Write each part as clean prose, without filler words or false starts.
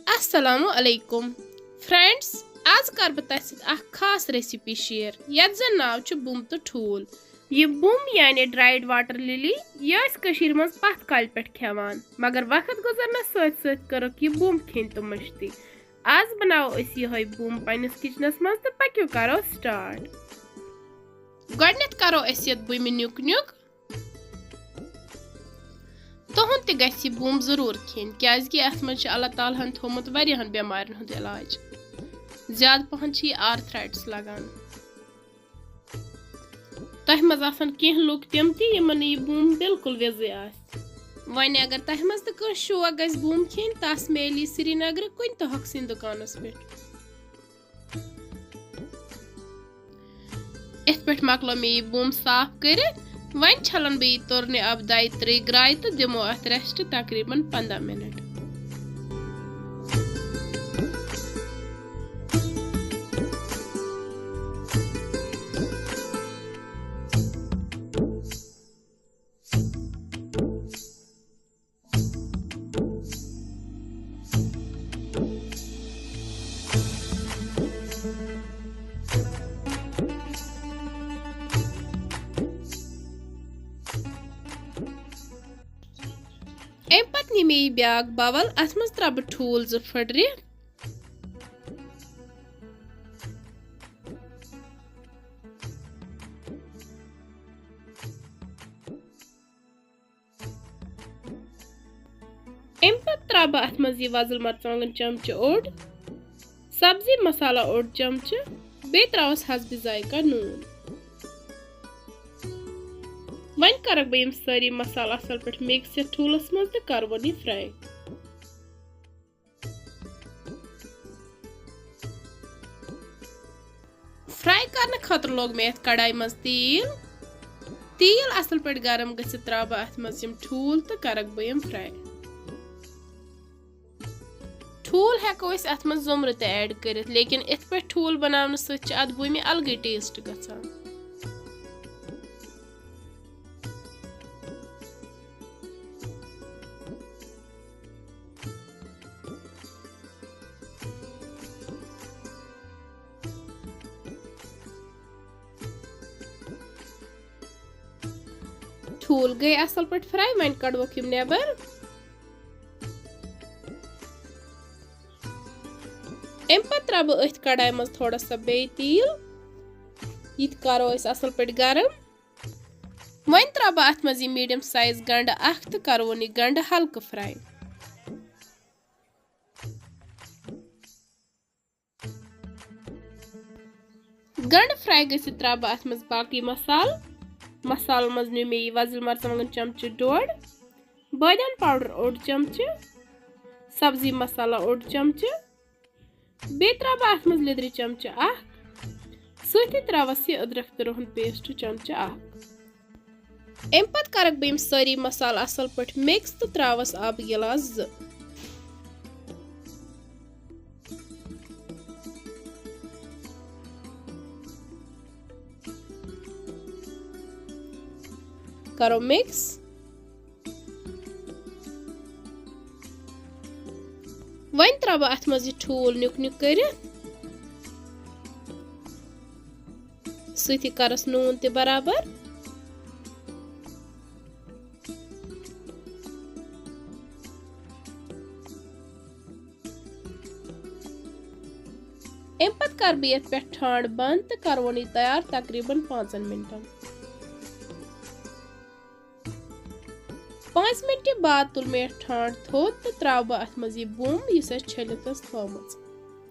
अस्सलामु अलैकुम फ्रेंड्स, आज कर बह तह सत खास रेसिपी शेयर यत जन नाव छु बुम तो ठूल। ये बुम यानी ड्राइड वाटर लिली यह मज पथ कल पे खेवान, मगर वक्त गुजरनस सत सत करक यह बुम खेन तो मश्ती। आज बनाओ यह बुम पन्निस किचनस मज तो पक्यो करो स्टार्ट। गडनेथ करो ये बुम नुक नुक। तुहन तह गि बुम जरूर खेन क्या अत मज अल्लाह ताला हन थोमुत वारियाहन बेमारन हुंद इलाज। ज्यादा पहन आर्थराइटिस लगान। तह मज आसान कह लुक तम तमन यह बुम बिल्कुल विज वन अगर तह मज तो शौक गस बुम खेन तस मेल श्रीनगर कुन तो हक सिंह दुकानस पे। इत पे मकलो मे यह बुम साफ कर वन छलन बह तुरने अब 2-3 ग्राय तो दिमो अत रेस्ट तकरीबन 15 मिनट। अम पत नी मे ब्याक बावल अत मज त्रा बह ठूल 2 फटरि। अम पत त्रा बह अत मज वजल मरचांगन चमच ओड़, सब्जी मसाला ओड़ चमच, बे त्रावस हसबे जायका नून। वन करक बह सारी मसाला असल पे मिक्स यथ ठूलस मज तो कर वन फ्राई। फ्राई करने खतर लोग मे कड़ाई मज तेल असल पे गरम गि त्रा बह अत मज ठूल तो करक बह फ्राई। ठूल हेको अत मज जोमर ते ऐड कर, लेकिन इत पे ठूल बनाने सत अत बुमे अलग टेस्ट गसान। ठूल गई असल पे फ्राई, वन कड़वोक नेबर। अम पत त्रा बह अथ कड़ाई मज थोड़ा सा बे तेल, ये करो असल पे गरम। वन त्रा बह अत मज मीडियम साइज गंड अख तो करो यह गंड हल्क फ्राई। गंड फ्राई गि त्रा बह अत मज बाकी मसाल मज नु मे वजल मरचांगन चमच 1.5, बादाम पाउडर 1 चमच, सब्जी मसाला 1 चमच, बे त्रा बह अत मज लिद्र चमच 1, सत त्रावस यह अदरक तो रोहन पेस्ट चमच 1। अम पत करक बह सारी मसाल असल पे मिक्स तो त्रावस आब गिलास 2। करो मिक्स। वन त्रा बह अत मज ठूल नुक नुक कर, सत करस नून ते बराबर। अम पत कर बह ये पे ठांड बंद तो कर वन तैयार तकरीबन 5 मिनटन। 5 मिनट बाद तुल मे ठांड थोद तो त्राव बह अत मज यह बुम इस छलित थोमच।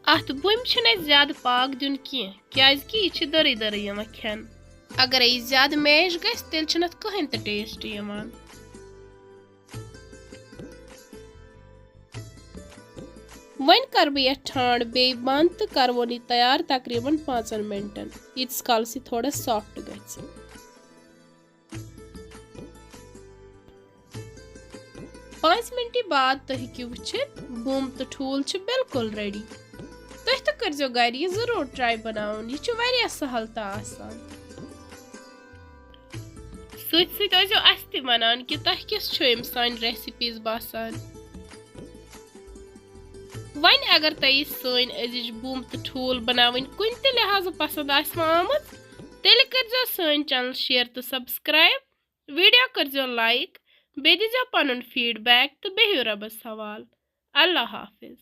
अत बुम ज्यादा पाक दिन क्या यह दरी दरी खेन। अगर यह ज्यादा मैश गस तेल कहीं तो टेस्ट यवान। वन कर बह यह ठांड बे बंद तो कर वन तैयार तकरीबन 5 मिनटन, यीस काल थोड़ा सॉफ्ट गि। 5 मिनट बाद तुम हेकु वुचित बुम तो ठूल बिल्कुल रेडी। तुम तो करजो घर यह जरूर ट्राई बनाउन, यह वारिया सहल तो आसान। सत वनान कि तुम किस सान रेसिपीज बासान। वन अगर तुम सन अजिज बुम तो ठूल बनावन कुन ते लिहाज पसंद आमत तेल कर सन चैनल शेयर तो सब्सक्राइब वीडियो कर लाइक बे दीजो पन फीडबैक तो बेहियो रबस हवाल अल्लाह हाफिज।